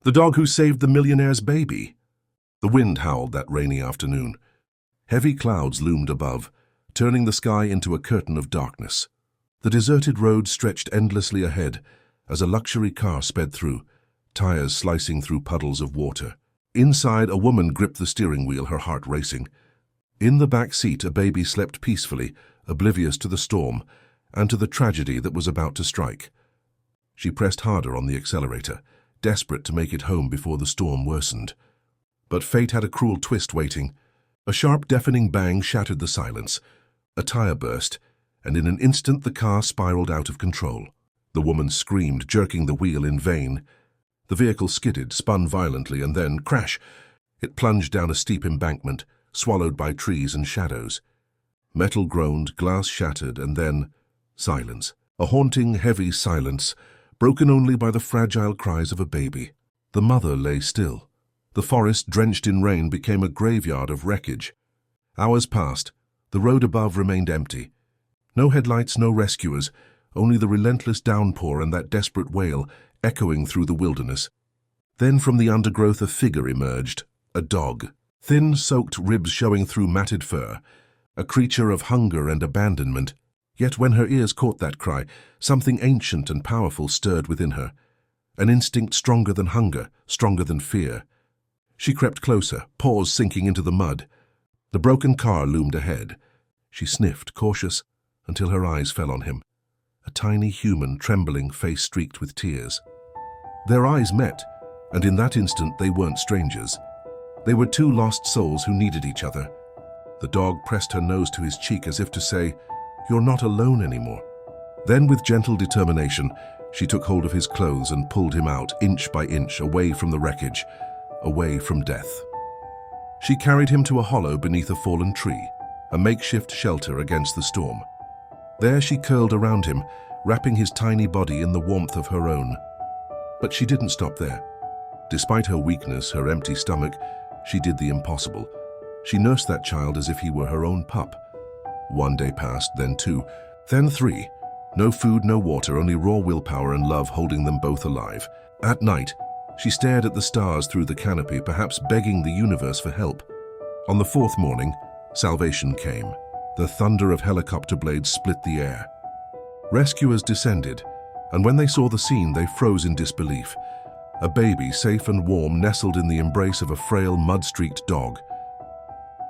The dog who saved the millionaire's baby. The wind howled that rainy afternoon. Heavy clouds loomed above, turning the sky into a curtain of darkness. The deserted road stretched endlessly ahead as a luxury car sped through, tires slicing through puddles of water. Inside, a woman gripped the steering wheel, her heart racing. In the back seat, a baby slept peacefully, oblivious to the storm and to the tragedy that was about to strike. She pressed harder on the accelerator, desperate to make it home before the storm worsened. But fate had a cruel twist waiting. A sharp, deafening bang shattered the silence. A tire burst, and in an instant the car spiraled out of control. The woman screamed, jerking the wheel in vain. The vehicle skidded, spun violently, and then, crash! It plunged down a steep embankment, swallowed by trees and shadows. Metal groaned, glass shattered, and then silence. A haunting, heavy silence, broken only by the fragile cries of a baby. The mother lay still. The forest, drenched in rain, became a graveyard of wreckage. Hours passed. The road above remained empty. No headlights, no rescuers, only the relentless downpour and that desperate wail echoing through the wilderness. Then from the undergrowth a figure emerged, a dog, thin, soaked ribs showing through matted fur, a creature of hunger and abandonment. Yet when her ears caught that cry, something ancient and powerful stirred within her, an instinct stronger than hunger, stronger than fear. She crept closer, paws sinking into the mud. The broken car loomed ahead. She sniffed, cautious, until her eyes fell on him, a tiny human, trembling, face streaked with tears. Their eyes met, and in that instant they weren't strangers. They were two lost souls who needed each other. The dog pressed her nose to his cheek as if to say, "You're not alone anymore." Then with gentle determination, she took hold of his clothes and pulled him out, inch by inch, away from the wreckage, away from death. She carried him to a hollow beneath a fallen tree, a makeshift shelter against the storm. There she curled around him, wrapping his tiny body in the warmth of her own. But she didn't stop there. Despite her weakness, her empty stomach, she did the impossible. She nursed that child as if he were her own pup. One day passed, then two, then three. No food, no water, only raw willpower and love holding them both alive. At night, she stared at the stars through the canopy, perhaps begging the universe for help. On the fourth morning, salvation came. The thunder of helicopter blades split the air. Rescuers descended, and when they saw the scene, they froze in disbelief. A baby, safe and warm, nestled in the embrace of a frail, mud-streaked dog.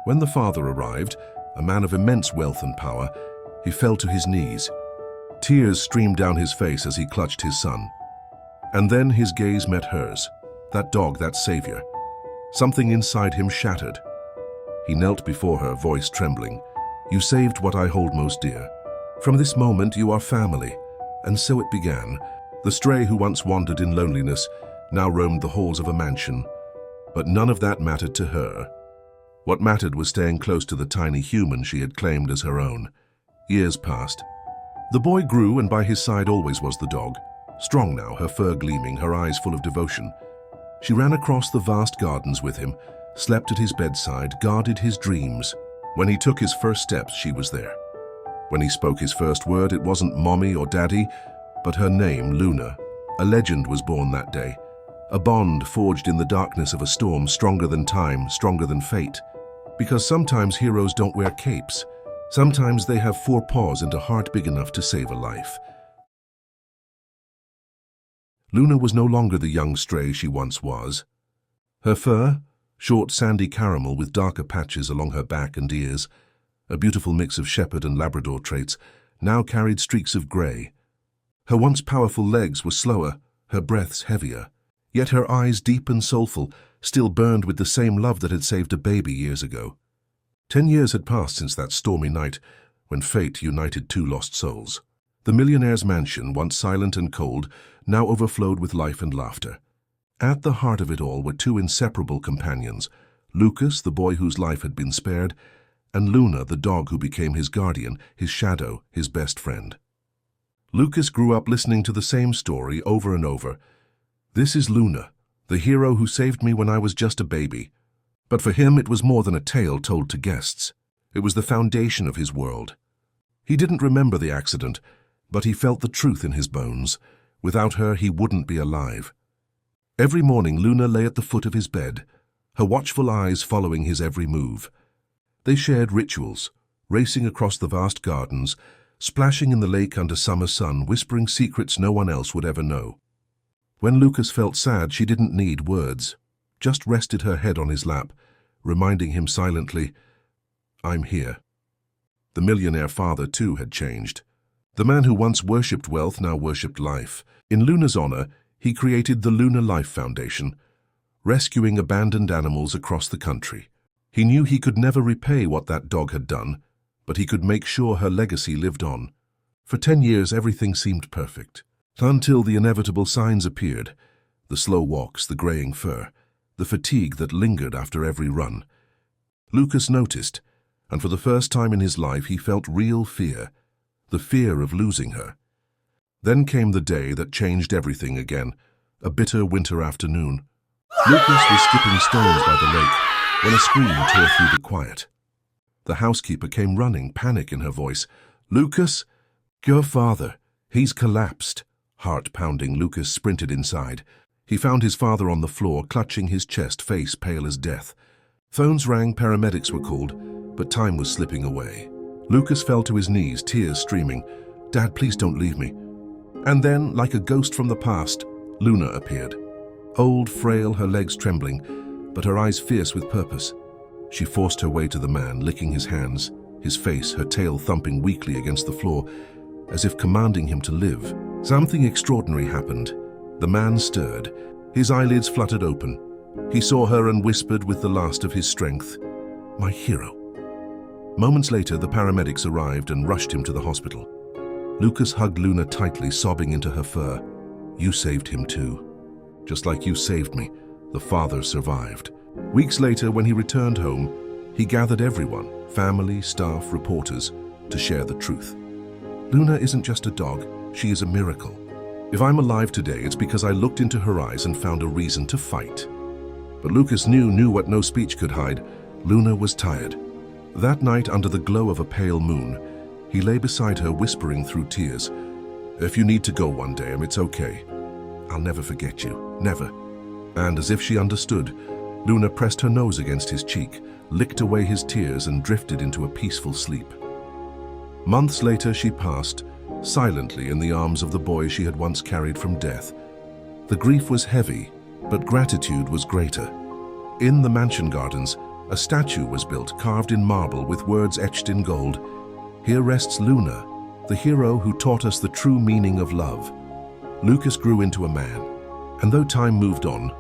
When the father arrived, a man of immense wealth and power, he fell to his knees. Tears streamed down his face as he clutched his son. And then his gaze met hers. That dog, that savior. Something inside him shattered. He knelt before her, voice trembling. "You saved what I hold most dear. From this moment you are family." And so it began. The stray who once wandered in loneliness now roamed the halls of a mansion. But none of that mattered to her. What mattered was staying close to the tiny human she had claimed as her own. Years passed. The boy grew, and by his side always was the dog. Strong now, her fur gleaming, her eyes full of devotion. She ran across the vast gardens with him, slept at his bedside, guarded his dreams. When he took his first steps, she was there. When he spoke his first word, it wasn't mommy or daddy, but her name, Luna. A legend was born that day. A bond forged in the darkness of a storm, stronger than time, stronger than fate. Because sometimes heroes don't wear capes. Sometimes they have four paws and a heart big enough to save a life. Luna was no longer the young stray she once was. Her fur, short sandy caramel with darker patches along her back and ears, a beautiful mix of shepherd and Labrador traits, now carried streaks of grey. Her once powerful legs were slower, her breaths heavier. Yet her eyes, deep and soulful, still burned with the same love that had saved a baby years ago. 10 years had passed since that stormy night when fate united two lost souls. The millionaire's mansion, once silent and cold, now overflowed with life and laughter. At the heart of it all were two inseparable companions, Lucas, the boy whose life had been spared, and Luna, the dog who became his guardian, his shadow, his best friend. Lucas grew up listening to the same story over and over. "This is Luna, the hero who saved me when I was just a baby." But for him it was more than a tale told to guests. It was the foundation of his world. He didn't remember the accident, but he felt the truth in his bones. Without her, he wouldn't be alive. Every morning Luna lay at the foot of his bed, her watchful eyes following his every move. They shared rituals, racing across the vast gardens, splashing in the lake under summer sun, whispering secrets no one else would ever know. When Lucas felt sad, she didn't need words, just rested her head on his lap, reminding him silently, "I'm here." The millionaire father, too, had changed. The man who once worshipped wealth now worshipped life. In Luna's honor, he created the Luna Life Foundation, rescuing abandoned animals across the country. He knew he could never repay what that dog had done, but he could make sure her legacy lived on. For 10 years, everything seemed perfect, until the inevitable signs appeared: the slow walks, the graying fur, the fatigue that lingered after every run. Lucas noticed, and for the first time in his life he felt real fear, the fear of losing her. Then came the day that changed everything again, a bitter winter afternoon. Lucas was skipping stones by the lake when a scream tore through the quiet. The housekeeper came running, panic in her voice. "Lucas, your father, he's collapsed." Heart pounding, Lucas sprinted inside. He found his father on the floor, clutching his chest, face pale as death. Phones rang, paramedics were called, but time was slipping away. Lucas fell to his knees, tears streaming. "Dad, please don't leave me." And then, like a ghost from the past, Luna appeared. Old, frail, her legs trembling, but her eyes fierce with purpose. She forced her way to the man, licking his hands, his face, her tail thumping weakly against the floor, as if commanding him to live. Something extraordinary happened. The man stirred. His eyelids fluttered open. He saw her and whispered with the last of his strength, "My hero." Moments later, the paramedics arrived and rushed him to the hospital. Lucas hugged Luna tightly, sobbing into her fur. "You saved him too. Just like you saved me, the father survived." Weeks later, when he returned home, he gathered everyone, family, staff, reporters, to share the truth. "Luna isn't just a dog, she is a miracle. If I'm alive today, it's because I looked into her eyes and found a reason to fight." But Lucas knew what no speech could hide. Luna was tired. That night, under the glow of a pale moon, he lay beside her, whispering through tears, "If you need to go one day, it's okay. I'll never forget you, never." And as if she understood, Luna pressed her nose against his cheek, licked away his tears, and drifted into a peaceful sleep. Months later, she passed, silently in the arms of the boy she had once carried from death. The grief was heavy, but gratitude was greater. In the mansion gardens, a statue was built, carved in marble with words etched in gold. "Here rests Luna, the hero who taught us the true meaning of love." Lucas grew into a man, and though time moved on,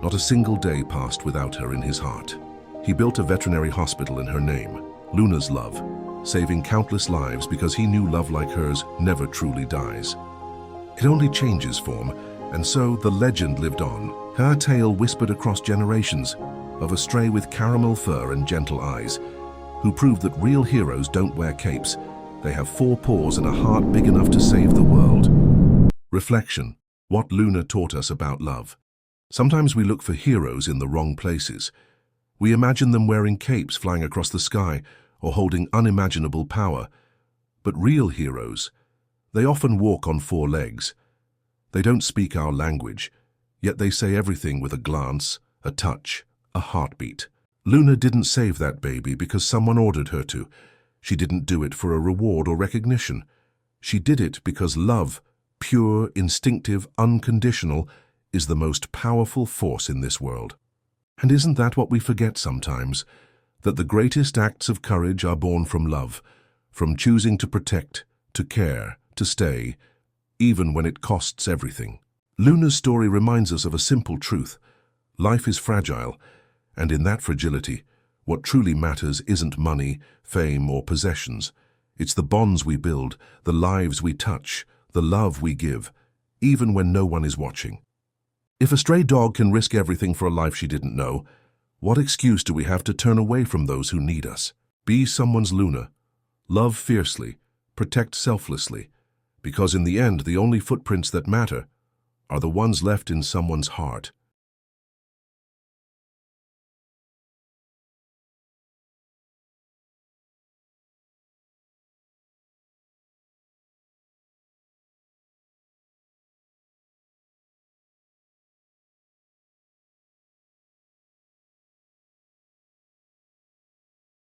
not a single day passed without her in his heart. He built a veterinary hospital in her name, Luna's Love, saving countless lives because he knew love like hers never truly dies. It only changes form, and so the legend lived on. Her tale whispered across generations, of a stray with caramel fur and gentle eyes, who proved that real heroes don't wear capes. They have 4 paws and a heart big enough to save the world. Reflection: what Luna taught us about love. Sometimes we look for heroes in the wrong places. We imagine them wearing capes, flying across the sky, or holding unimaginable power. But real heroes, they often walk on 4 legs. They don't speak our language, yet they say everything with a glance, a touch, a heartbeat. Luna didn't save that baby because someone ordered her to. She didn't do it for a reward or recognition. She did it because love, pure, instinctive, unconditional, is the most powerful force in this world. And isn't that what we forget sometimes? That the greatest acts of courage are born from love, from choosing to protect, to care, to stay, even when it costs everything. Luna's story reminds us of a simple truth. Life is fragile, and in that fragility, what truly matters isn't money, fame, or possessions. It's the bonds we build, the lives we touch, the love we give, even when no one is watching. If a stray dog can risk everything for a life she didn't know, what excuse do we have to turn away from those who need us? Be someone's Luna. Love fiercely, protect selflessly, because in the end, the only footprints that matter are the ones left in someone's heart.